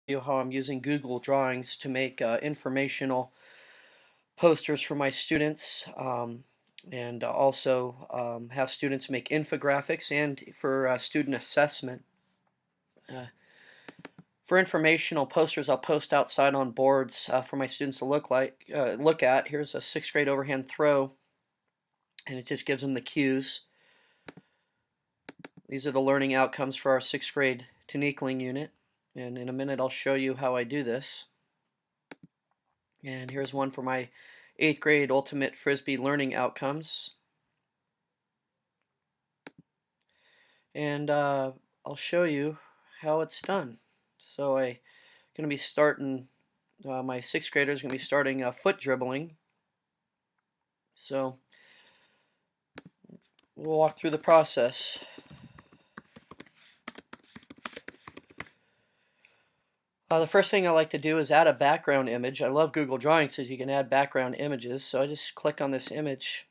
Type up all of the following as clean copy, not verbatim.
you how I'm using Google Drawings to make informational posters for my students, and also have students make infographics and for student assessment. Uh, for informational posters, I'll post outside on boards for my students to look at. Here's a 6th grade overhand throw, and it just gives them the cues. These are the learning outcomes for our 6th grade Tinikling unit, and in a minute I'll show you how I do this. And here's one for my 8th grade Ultimate Frisbee learning outcomes. And I'll show you how it's done. So I'm going to be starting, my 6th graders going to be starting foot dribbling. So we'll walk through the process. The first thing I like to do is add a background image. I love Google Drawings because you can add background images. So I just click on this image,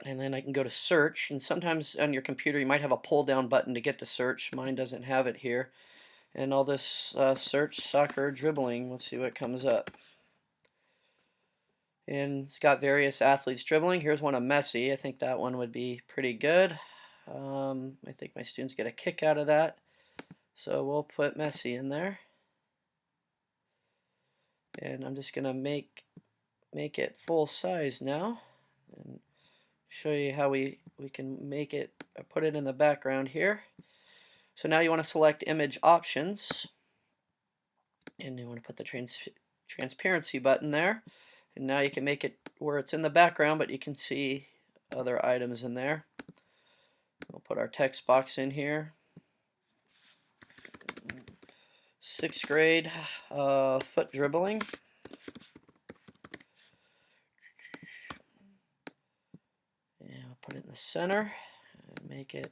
and then I can go to search. And sometimes on your computer you might have a pull down button to get to search. Mine doesn't have it here. And I'll just search soccer dribbling. Let's see what comes up. And it's got various athletes dribbling. Here's one of Messi. I think that one would be pretty good. I think my students get a kick out of that. So we'll put Messi in there. And I'm just going to make it full size now. And show you how we can make it, put it in the background here. So now you want to select image options. And you want to put the transparency button there. And now you can make it where it's in the background, but you can see other items in there. We'll put our text box in here. 6th grade foot dribbling. And I'll put it in the center and make it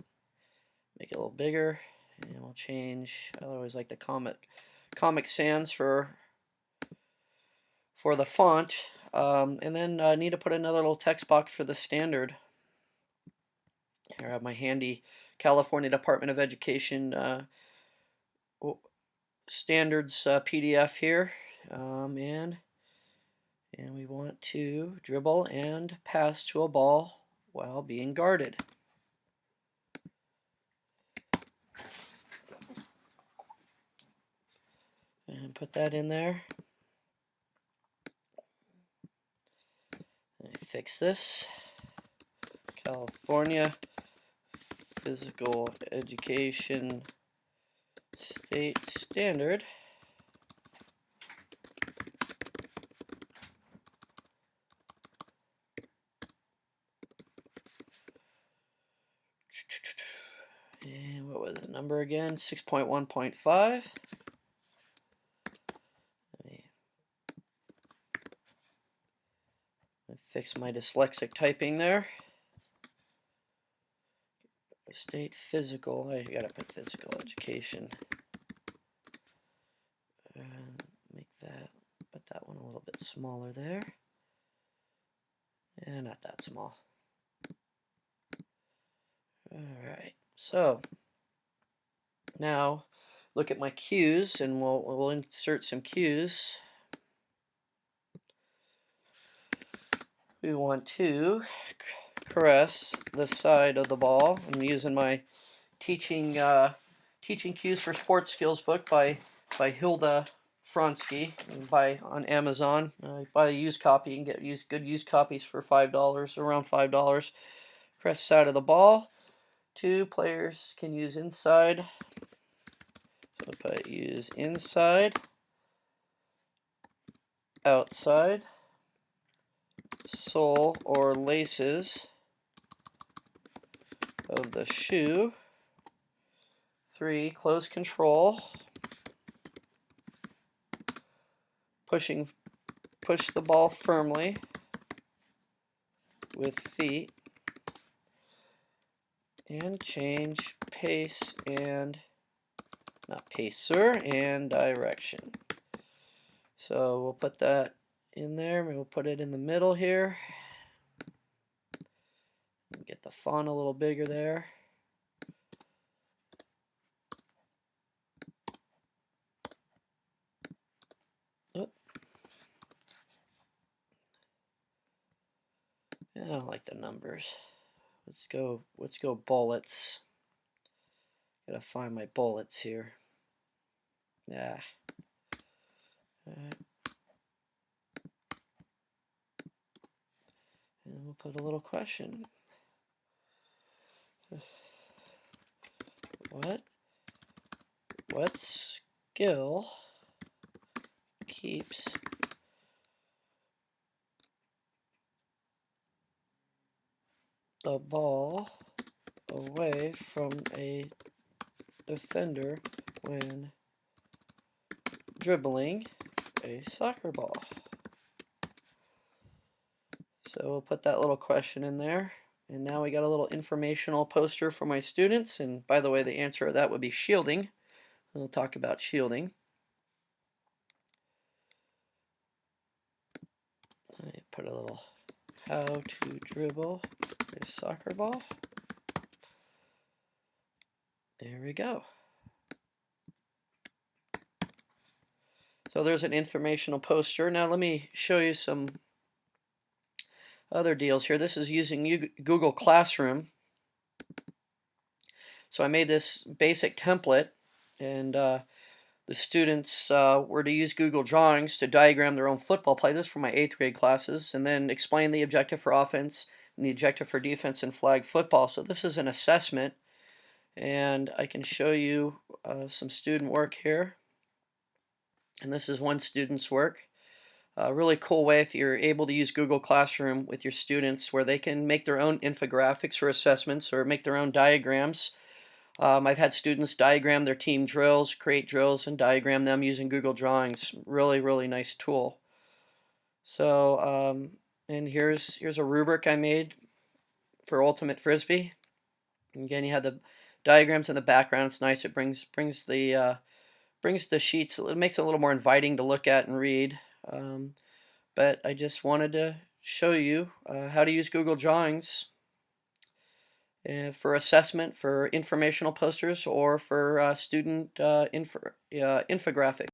a little bigger. And we'll change. I always like the Comic Sans for the font. And then I need to put another little text box for the standard. Here I have my handy California Department of Education standards PDF here, and we want to dribble and pass to a ball while being guarded. And put that in there. And fix this. California Physical Education State Standard. And what was the number again? 6.1.5. Fix my dyslexic typing there. State physical. I gotta put physical education. And put that one a little bit smaller there. And not that small. Alright, so now look at my cues, and we'll insert some cues. We want to caress the side of the ball. I'm using my teaching cues for sports skills book by Hilda Fronsky on Amazon. Buy a used copy. You can get good used copies for $5, around $5. Press side of the ball. 2 players can use inside. So if I use inside, outside, sole or laces of the shoe. 3, close control. Push the ball firmly with feet. And change pace and, not pacer, and direction. So we'll put that in there. We'll put it in the middle here. Get the font a little bigger there. I don't like the numbers. Let's go bullets. Gotta find my bullets here. Yeah. Alright. And we'll put a little question. What skill keeps the ball away from a defender when dribbling a soccer ball? So we'll put that little question in there. And now we got a little informational poster for my students. And by the way, the answer to that would be shielding. We'll talk about shielding. I put a little how to dribble a soccer ball. There we go. So there's an informational poster. Now let me show you some other deals here. This is using Google Classroom. So I made this basic template, and the students were to use Google Drawings to diagram their own football play. This is for my 8th grade classes, and then explain the objective for offense and the objective for defense in flag football. So this is an assessment, and I can show you some student work here. And this is one student's work. A really cool way if you're able to use Google Classroom with your students, where they can make their own infographics for assessments or make their own diagrams. I've had students diagram their team drills, create drills, and diagram them using Google Drawings. Really, really nice tool. So, and here's a rubric I made for Ultimate Frisbee. Again, you have the diagrams in the background. It's nice. It brings the sheets. It makes it a little more inviting to look at and read. But I just wanted to show you how to use Google Drawings for assessment, for informational posters, or for student infographics.